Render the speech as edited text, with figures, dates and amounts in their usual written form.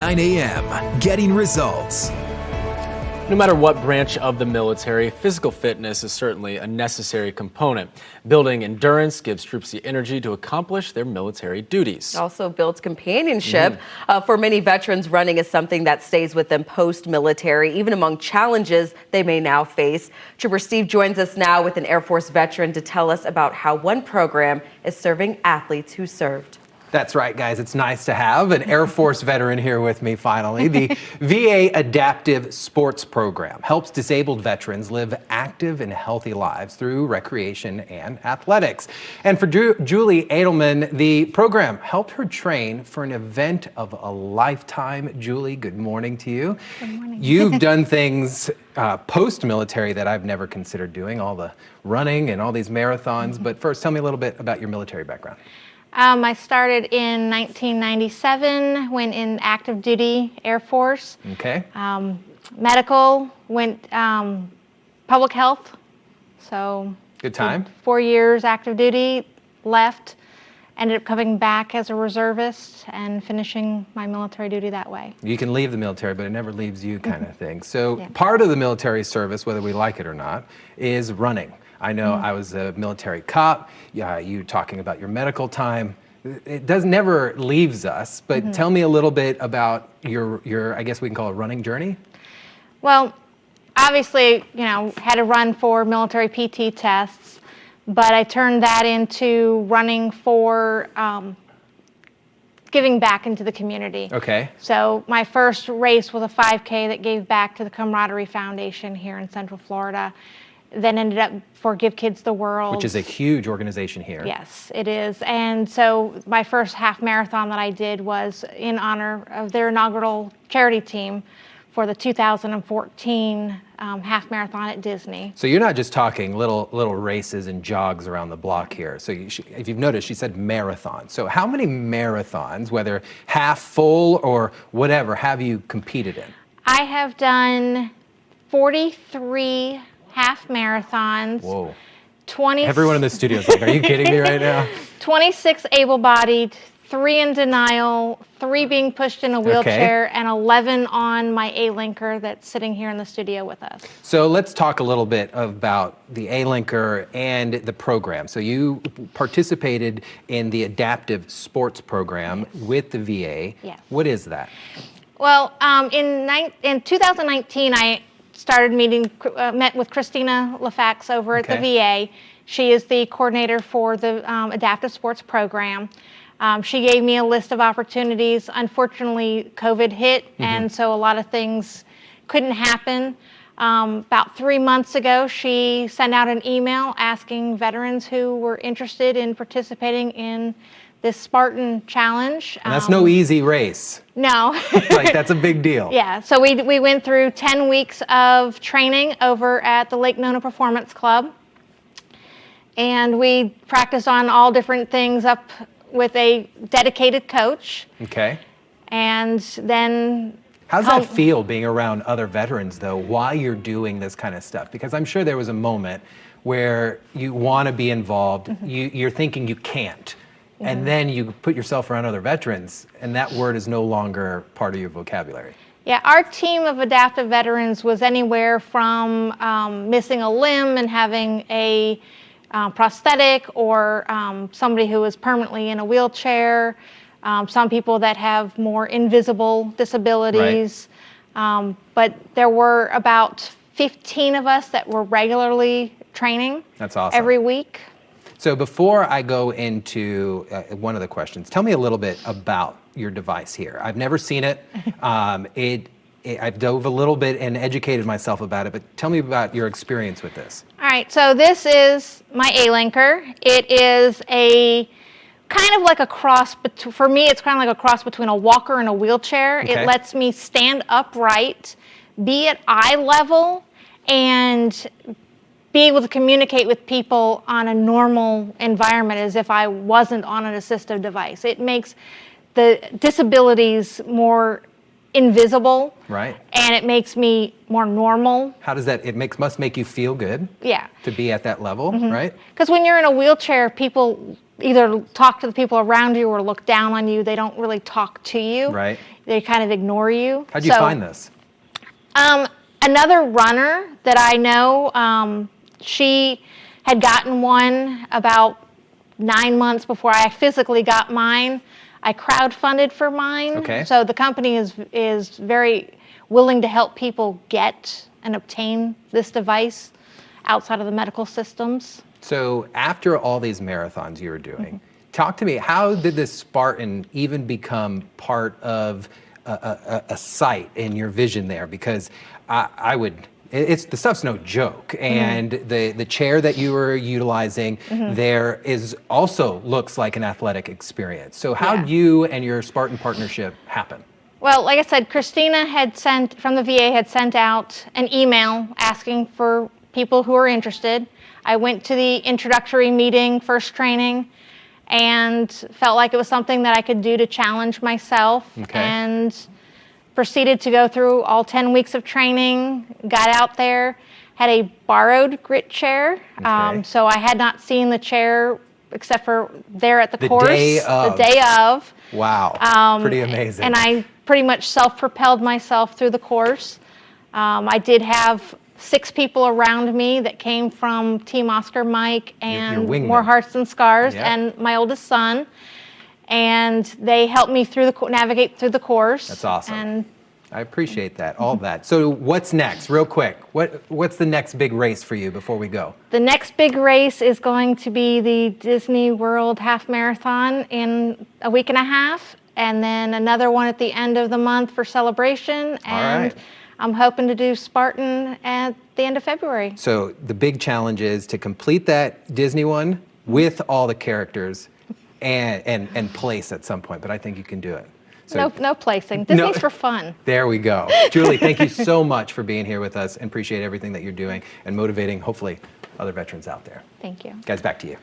9 a.m. Getting results. No matter what branch of the military, physical fitness is certainly a necessary component. Building endurance gives troops the energy to accomplish their military duties. It also builds companionship. For many veterans, running is something that stays with them post-military, even among challenges they may now face. Trooper Steve joins us now with an Air Force veteran to tell us about how one program is serving athletes who served. That's right, guys. It's nice to have an Air Force veteran here with me finally. The VA Adaptive Sports Program helps disabled veterans live active and healthy lives through recreation and athletics. And for Julie Edelman, the program helped her train for an event of a lifetime. Julie, good morning to you. Good morning. You've done things post-military that I've never considered doing, all the running and all these marathons. But first, tell me a little bit about your military background. I started in 1997, went in active duty Air Force. Okay. Medical, went public health. So Good time. 4 years active duty, left, ended up coming back as a reservist and finishing my military duty that way. You can leave the military, but it never leaves you kind of thing. So Yeah. part of the military service, whether we like it or not, is running. I know I was a military cop. Yeah, you talking about your medical time. It never leaves us, but tell me a little bit about your, I guess we can call it running journey. Well, obviously, had to run for military PT tests, but I turned that into running for giving back into the community. Okay. So my first race was a 5K that gave back to the Camaraderie Foundation here in Central Florida. Then ended up for Give Kids the World. Which is a huge organization here. Yes, it is. And so my first half marathon that I did was in honor of their inaugural charity team for the 2014 half marathon at Disney. So you're not just talking little races and jogs around the block here. So if you've noticed, she said marathon. So how many marathons, whether half, full, or whatever, have you competed in? I have done 43 half marathons. Whoa. 20. Everyone in the studio is like, are you kidding me right now? 26 able-bodied, 3 in denial, 3 being pushed in a wheelchair, and 11 on my A-Linker that's sitting here in the studio with us. So let's talk a little bit about the A-Linker and the program. So you participated in the Adaptive Sports Program with the VA. Yes. What is that? Well, in 2019, I started met with Christina LaFax over at the VA. She is the coordinator for the Adaptive Sports Program. She gave me a list of opportunities. Unfortunately, COVID hit, and so a lot of things couldn't happen. About 3 months ago, she sent out an email asking veterans who were interested in participating in this Spartan challenge. And that's no easy race. No. Like, that's a big deal. Yeah, so we went through 10 weeks of training over at the Lake Nona Performance Club. And we practiced on all different things up with a dedicated coach. Okay. And then... How's that feel, being around other veterans, though, while you're doing this kind of stuff? Because I'm sure there was a moment where you want to be involved, you're thinking you can't. And then you put yourself around other veterans, and that word is no longer part of your vocabulary. Yeah, our team of adaptive veterans was anywhere from missing a limb and having a prosthetic, or somebody who is permanently in a wheelchair, some people that have more invisible disabilities. Right. But there were about 15 of us that were regularly training. That's awesome. Every week. So before I go into one of the questions, tell me a little bit about your device here. I've never seen it. I've dove a little bit and educated myself about it, but tell me about your experience with this. All right, so this is my A-Linker. It is a kind of like a cross, for me it's kind of like a cross between a walker and a wheelchair. Okay. It lets me stand upright, be at eye level, and be able to communicate with people on a normal environment as if I wasn't on an assistive device. It makes the disabilities more invisible. Right. And it makes me more normal. How does that, must make you feel good? Yeah. To be at that level, right? Because when you're in a wheelchair, people either talk to the people around you or look down on you. They don't really talk to you. Right. They kind of ignore you. How'd you find this? Another runner that I know, she had gotten one about 9 months before I physically got mine. I crowdfunded for mine. Okay. So the company is very willing to help people get and obtain this device outside of the medical systems. So after all these marathons you were doing, talk to me, how did this Spartan even become part of a sight in your vision there? Because the stuff's no joke, and the chair that you were utilizing there also looks like an athletic experience. So how did you and your Spartan partnership happen? Well, like I said, Christina from the VA had sent out an email asking for people who are interested. I went to the introductory meeting, first training, and felt like it was something that I could do to challenge myself. Okay. And proceeded to go through all 10 weeks of training, got out there, had a borrowed grit chair. Okay. So I had not seen the chair except for there at the The course. day of. The day of. Wow, pretty amazing. And I pretty much self-propelled myself through the course. I did have 6 people around me that came from Team Oscar Mike and wingman. More Hearts and Scars, Yeah. and my oldest son. And they helped me navigate through the course. That's awesome. And I appreciate that, all that. So what's next, real quick? What's the next big race for you before we go? the next big race is going to be the Disney World Half Marathon in a week and a half, and then another one at the end of the month for celebration. And right. I'm hoping to do Spartan at the end of February. So the big challenge is to complete that Disney one with all the characters and place at some point, but I think you can do it. So, No placing. Disney's for fun. There we go. Julie, thank you so much for being here with us, and appreciate everything that you're doing and motivating, hopefully, other veterans out there. Thank you. Guys, back to you.